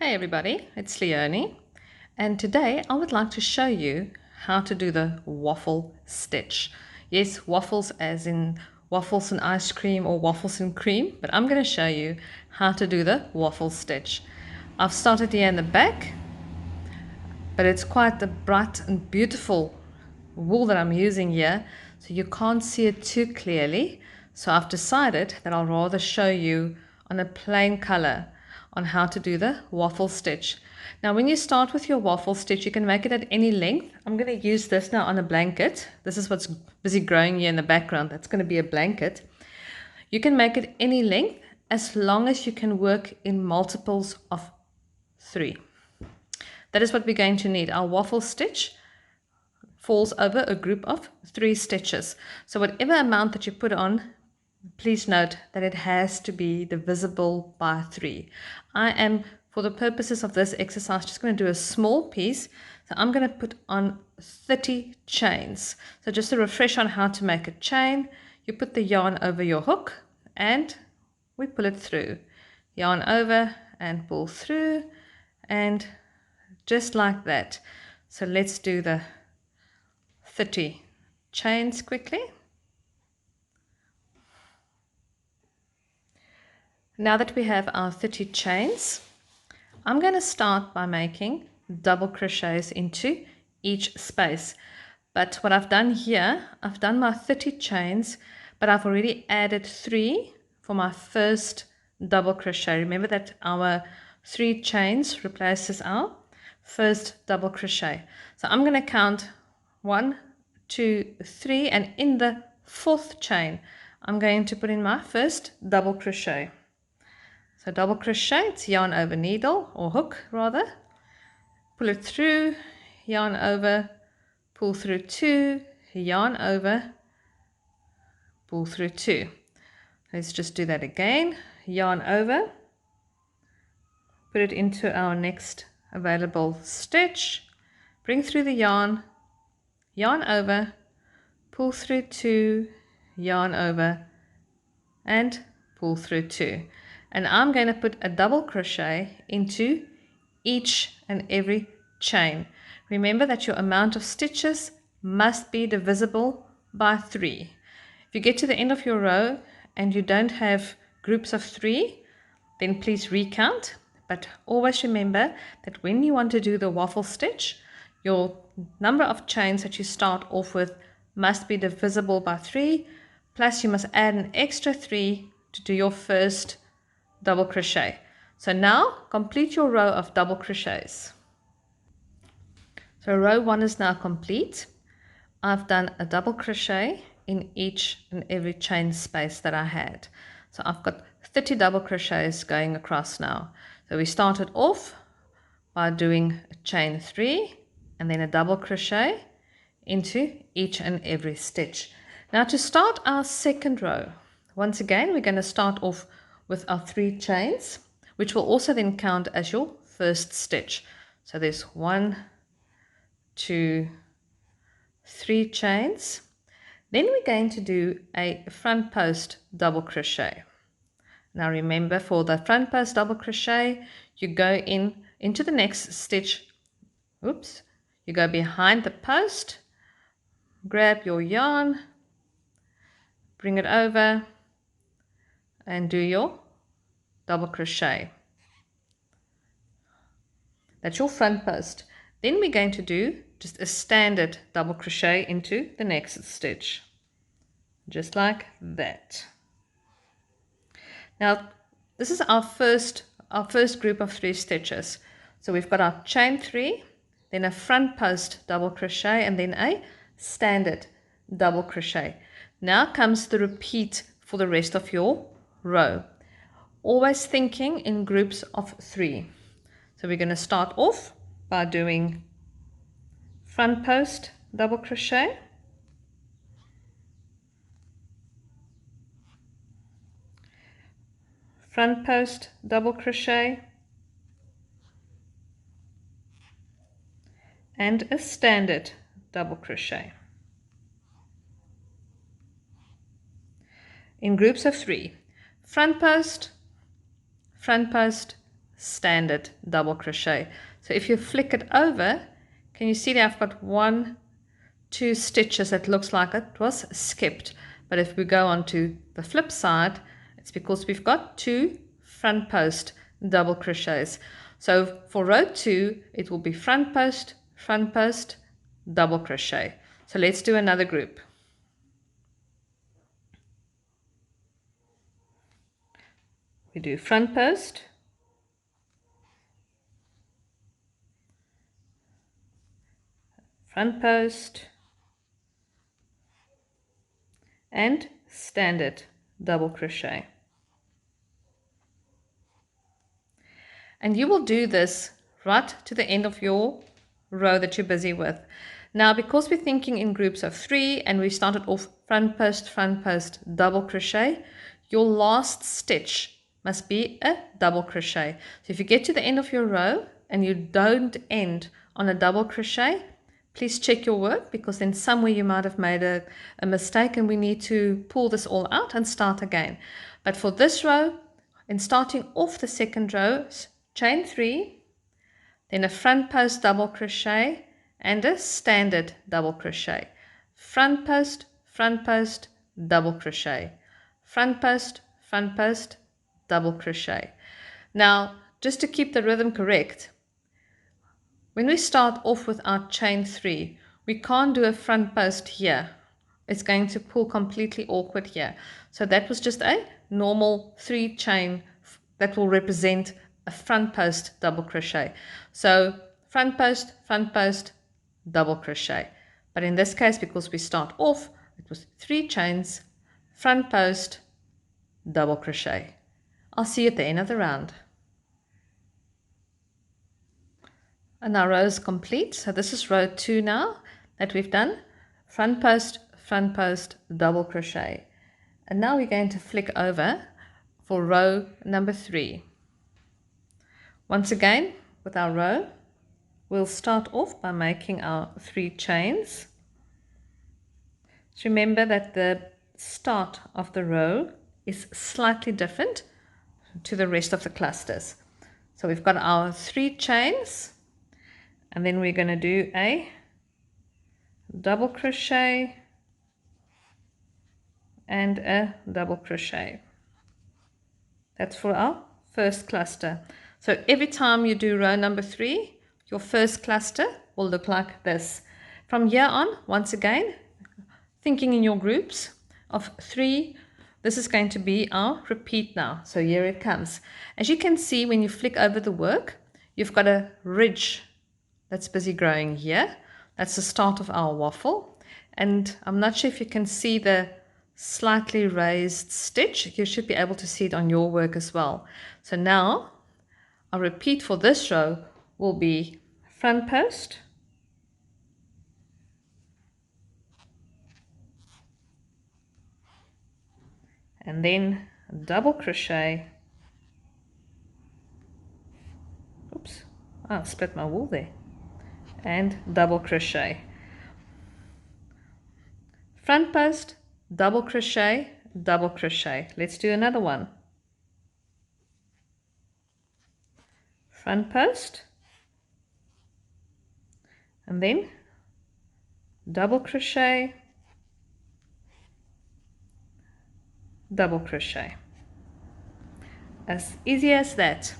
Hey everybody, it's Leonie, and today I would like to show you how to do the waffle stitch. Yes, waffles as in waffles and ice cream or waffles and cream, but I'm going to show you how to do the waffle stitch. I've started here in the back, but it's quite the bright and beautiful wool that I'm using here, so you can't see it too clearly. So I've decided that I'll rather show you on a plain color on how to do the waffle stitch. Now when you start with your waffle stitch, you can make it at any length. I'm going to use this now on a blanket. This is what's busy growing here in the background. That's going to be a blanket. You can make it any length as long as you can work in multiples of 3. That is what we're going to need. Our waffle stitch falls over a group of 3 stitches. So whatever amount that you put on, please note that it has to be divisible by 3. I am, for the purposes of this exercise, just going to do a small piece. So I'm going to put on 30 chains. So just a refresh on how to make a chain, you put the yarn over your hook and we pull it through. Yarn over and pull through, and just like that. So let's do the 30 chains quickly. Now that we have our 30 chains, I'm going to start by making double crochets into each space. But what I've done here, I've done my 30 chains, but I've already added 3 for my first double crochet. Remember that our 3 chains replaces our first double crochet. So I'm going to count 1, 2, 3, and in the 4th chain I'm going to put in my first double crochet. So double crochet, it's yarn over needle, or hook rather, pull it through, yarn over, pull through 2, yarn over, pull through 2. Let's just do that again. Yarn over, put it into our next available stitch, bring through the yarn, yarn over, pull through 2, yarn over, and pull through 2. And I'm going to put a double crochet into each and every chain. Remember that your amount of stitches must be divisible by 3. If you get to the end of your row and you don't have groups of 3, then please recount. But always remember that when you want to do the waffle stitch, your number of chains that you start off with must be divisible by 3, plus you must add an extra 3 to do your first double crochet. So now complete your row of double crochets. So row 1 is now complete. I've done a double crochet in each and every chain space that I had. So I've got 30 double crochets going across now. So we started off by doing a chain 3 and then a double crochet into each and every stitch. Now to start our second row, once again we're going to start off with our 3 chains, which will also then count as your first stitch. So there's 1, 2, 3 chains. Then we're going to do a front post double crochet. Now remember, for the front post double crochet, you go into the next stitch. Oops, you go behind the post, grab your yarn, bring it over, and do your double crochet. That's your front post. Then we're going to do just a standard double crochet into the next stitch, just like that. Now this is our first group of 3 stitches. So we've got our chain 3, then a front post double crochet, and then a standard double crochet. Now comes the repeat for the rest of your row, always thinking in groups of 3. So we're going to start off by doing front post double crochet, front post double crochet, and a standard double crochet in groups of 3. Front post, standard double crochet. So if you flick it over, can you see that I've got 1, 2 stitches that looks like it was skipped. But if we go on to the flip side, it's because we've got 2 front post double crochets. So for row 2, it will be front post, double crochet. So let's do another group. We do front post, front post, and standard double crochet. And you will do this right to the end of your row that you're busy with. Now, because we're thinking in groups of 3 and we started off front post, double crochet, your last stitch must be a double crochet. So if you get to the end of your row and you don't end on a double crochet, please check your work, because then somewhere you might have made a mistake and we need to pull this all out and start again. But for this row, in starting off the second row, chain 3, then a front post double crochet and a standard double crochet. Front post, double crochet. Front post, double crochet. Now, just to keep the rhythm correct, when we start off with our chain 3, we can't do a front post here. It's going to pull completely awkward here. So that was just a normal 3 chain that will represent a front post double crochet. So front post, double crochet. But in this case, because we start off, it was 3 chains, front post, double crochet. I'll see you at the end of the round. And our row is complete. So this is row 2 now that we've done. Front post, double crochet. And now we're going to flick over for row number 3. Once again, with our row, we'll start off by making our 3 chains. So remember that the start of the row is slightly different to the rest of the clusters. So we've got our 3 chains, and then we're going to do a double crochet and a double crochet. That's for our first cluster. So every time you do row number 3, your first cluster will look like this. From here on, once again, thinking in your groups of 3, this is going to be our repeat now. So here it comes. As you can see, when you flick over the work, you've got a ridge that's busy growing here. That's the start of our waffle. And I'm not sure if you can see the slightly raised stitch. You should be able to see it on your work as well. So now our repeat for this row will be front post, and then double crochet. Oops, I split my wool there. And double crochet. Front post, double crochet, double crochet. Let's do another one. Front post, and then double crochet, double crochet. As easy as that.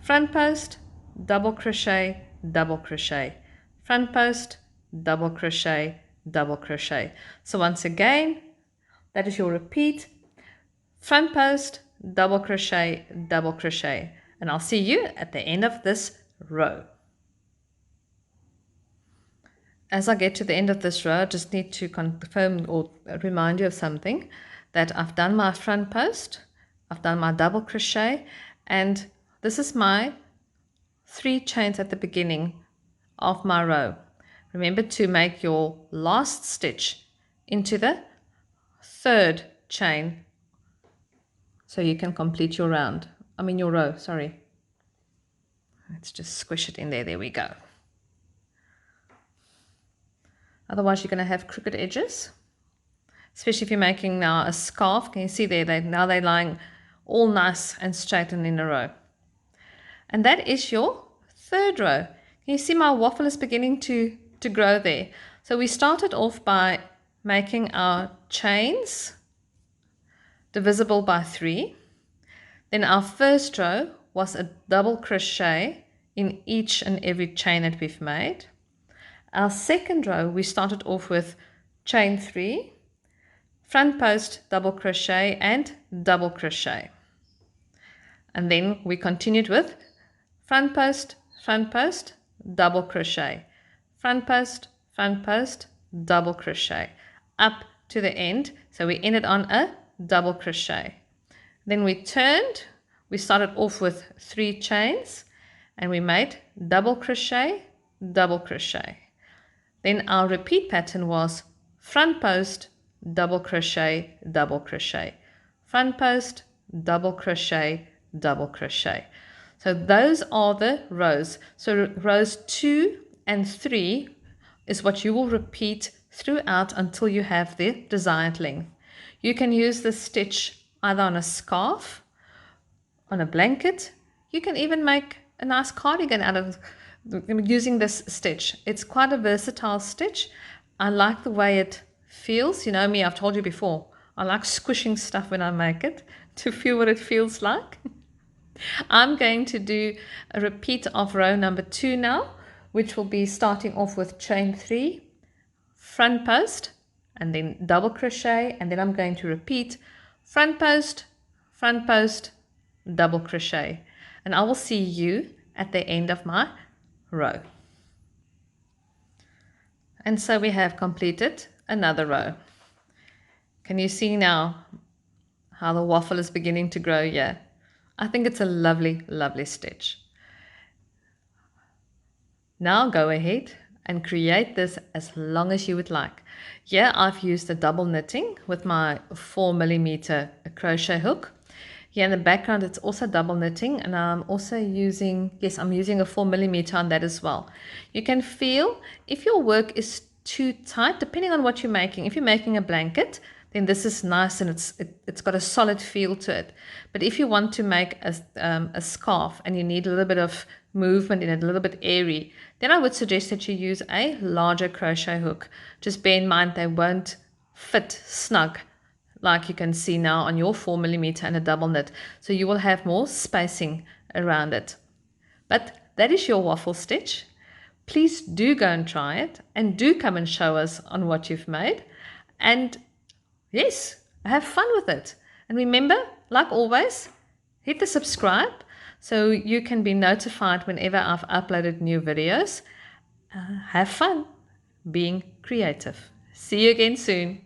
Front post, double crochet, double crochet. Front post, double crochet, double crochet. So once again, that is your repeat. Front post, double crochet, double crochet. And I'll see you at the end of this row. As I get to the end of this row, I just need to confirm or remind you of something, that I've done my front post, I've done my double crochet, and this is my 3 chains at the beginning of my row. Remember to make your last stitch into the 3rd chain so you can complete your round. Your row, sorry. Let's just squish it in there. There we go. Otherwise, you're going to have crooked edges, especially if you're making now a scarf. Can you see there? Now they're lying all nice and straight and in a row. And that is your third row. Can you see my waffle is beginning to grow there? So we started off by making our chains divisible by 3. Then our first row was a double crochet in each and every chain that we've made. Our second row, we started off with chain 3, front post double crochet and double crochet. And then we continued with front post, double crochet, front post, double crochet, up to the end. So we ended on a double crochet. Then we turned, we started off with 3 chains and we made double crochet, double crochet. Then our repeat pattern was front post, double crochet, double crochet, front post, double crochet, double crochet. So those are the rows. So rows 2 and 3 is what you will repeat throughout until you have the desired length. You can use this stitch either on a scarf, on a blanket. You can even make a nice cardigan out of using this stitch. It's quite a versatile stitch. I like the way it feels. You know me, I've told you before, I like squishing stuff when I make it to feel what it feels like. I'm going to do a repeat of row number 2 now, which will be starting off with chain 3, front post, and then double crochet, and then I'm going to repeat front post, double crochet, and I will see you at the end of my row. And so we have completed another row. Can you see now how the waffle is beginning to grow here? I think it's a lovely, lovely stitch. Now go ahead and create this as long as you would like. Here I've used a double knitting with my 4mm crochet hook. Here in the background it's also double knitting, and I'm also using, I'm using a 4mm on that as well. You can feel if your work is too tight, depending on what you're making. If you're making a blanket, then this is nice and it's got a solid feel to it. But if you want to make a scarf and you need a little bit of movement in it, a little bit airy, then I would suggest that you use a larger crochet hook. Just bear in mind they won't fit snug like you can see now on your 4mm and a double knit. So you will have more spacing around it. But that is your waffle stitch. Please do go and try it, and do come and show us on what you've made. And yes, have fun with it. And remember, like always, hit the subscribe so you can be notified whenever I've uploaded new videos. Have fun being creative. See you again soon.